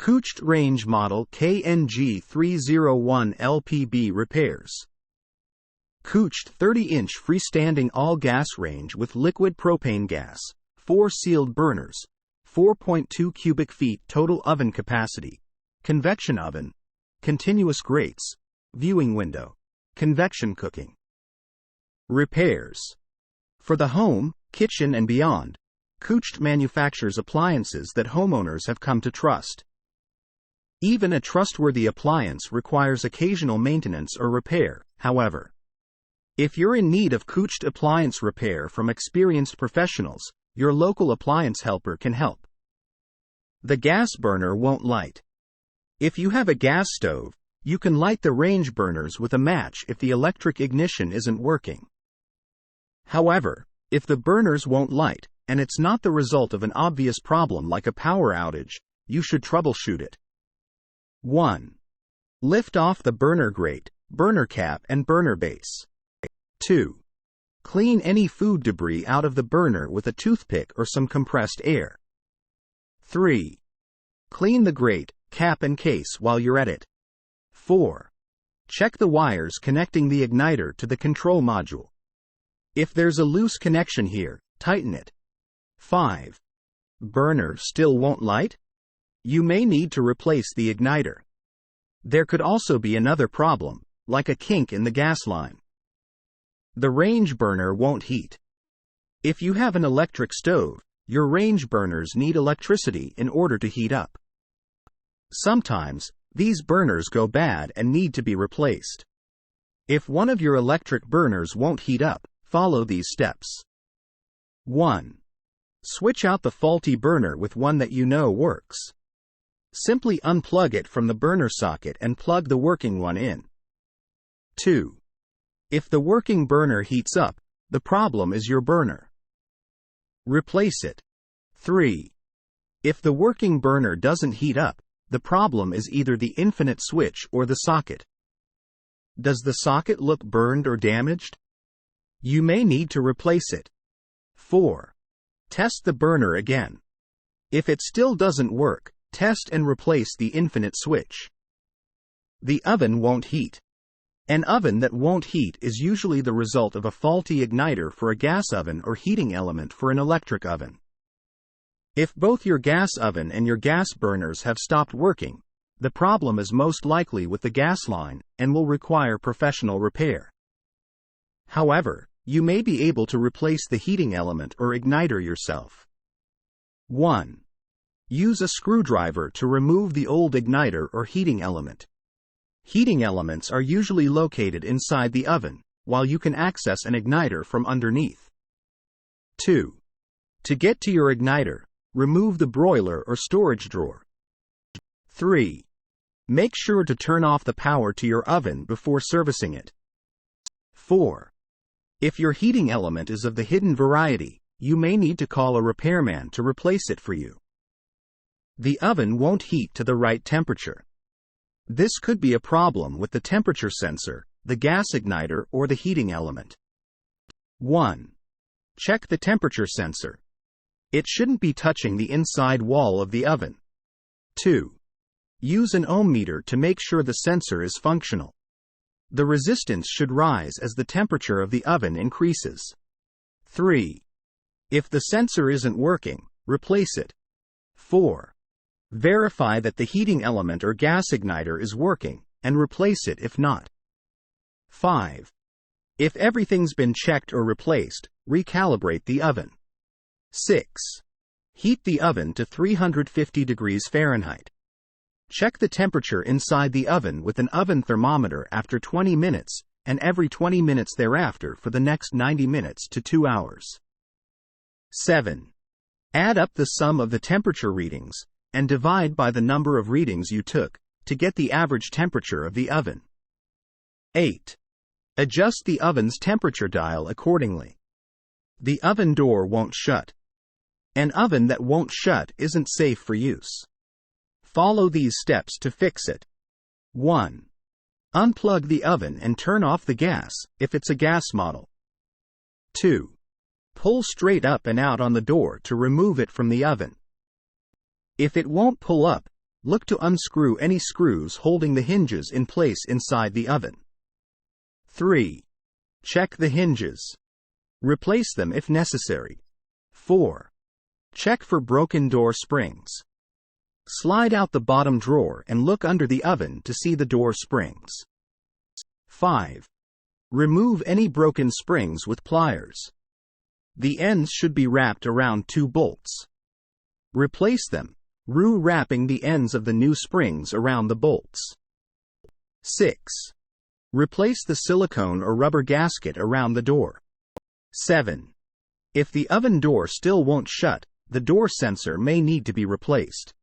Kucht range model KNG301LPB repairs. Kucht 30-inch freestanding all-gas range with liquid propane gas, 4 sealed burners, 4.2 cubic feet total oven capacity, convection oven, continuous grates, viewing window, convection cooking. Repairs. For the home, kitchen and beyond, Kucht manufactures appliances that homeowners have come to trust. Even a trustworthy appliance requires occasional maintenance or repair, however. If you're in need of Kucht appliance repair from experienced professionals, your local appliance helper can help. The gas burner won't light. If you have a gas stove, you can light the range burners with a match if the electric ignition isn't working. However, if the burners won't light, and it's not the result of an obvious problem like a power outage, you should troubleshoot it. 1. Lift off the burner grate, burner cap and burner base. 2. Clean any food debris out of the burner with a toothpick or some compressed air. 3. Clean the grate, cap and case while you're at it. 4. Check the wires connecting the igniter to the control module. If there's a loose connection here, tighten it. 5. Burner still won't light? You may need to replace the igniter. There could also be another problem, like a kink in the gas line. The range burner won't heat. If you have an electric stove, your range burners need electricity in order to heat up. Sometimes, these burners go bad and need to be replaced. If one of your electric burners won't heat up, follow these steps. 1. Switch out the faulty burner with one that you know works. Simply unplug it from the burner socket and plug the working one in. 2. If the working burner heats up, the problem is your burner. Replace it. 3. If the working burner doesn't heat up, the problem is either the infinite switch or the socket. Does the socket look burned or damaged? You may need to replace it. 4. Test the burner again. If it still doesn't work, test and replace the infinite switch. The oven won't heat. An oven that won't heat is usually the result of a faulty igniter for a gas oven or heating element for an electric oven. If both your gas oven and your gas burners have stopped working, the problem is most likely with the gas line and will require professional repair. However, you may be able to replace the heating element or igniter yourself. 1. Use a screwdriver to remove the old igniter or heating element. Heating elements are usually located inside the oven, while you can access an igniter from underneath. 2. To get to your igniter, remove the broiler or storage drawer. 3. Make sure to turn off the power to your oven before servicing it. 4. If your heating element is of the hidden variety, you may need to call a repairman to replace it for you. The oven won't heat to the right temperature. This could be a problem with the temperature sensor, the gas igniter, or the heating element. 1. Check the temperature sensor. It shouldn't be touching the inside wall of the oven. 2. Use an ohm meter to make sure the sensor is functional. The resistance should rise as the temperature of the oven increases. 3. If the sensor isn't working, replace it. 4. Verify that the heating element or gas igniter is working, and replace it if not. 5. If everything's been checked or replaced, recalibrate the oven. 6. Heat the oven to 350 degrees Fahrenheit. Check the temperature inside the oven with an oven thermometer after 20 minutes, and every 20 minutes thereafter for the next 90 minutes to 2 hours. 7. Add up the sum of the temperature readings, and divide by the number of readings you took, to get the average temperature of the oven. 8. Adjust the oven's temperature dial accordingly. The oven door won't shut. An oven that won't shut isn't safe for use. Follow these steps to fix it. 1. Unplug the oven and turn off the gas, if it's a gas model. 2. Pull straight up and out on the door to remove it from the oven. If it won't pull up, Look to unscrew any screws holding the hinges in place inside the oven. 3. Check the hinges. Replace them if necessary. 4. Check for broken door springs. Slide out the bottom drawer and look under the oven to see the door springs. 5. Remove any broken springs with pliers. The ends should be wrapped around 2 bolts. Replace them, wrapping the ends of the new springs around the bolts. 6. Replace the silicone or rubber gasket around the door. 7. If the oven door still won't shut, the door sensor may need to be replaced.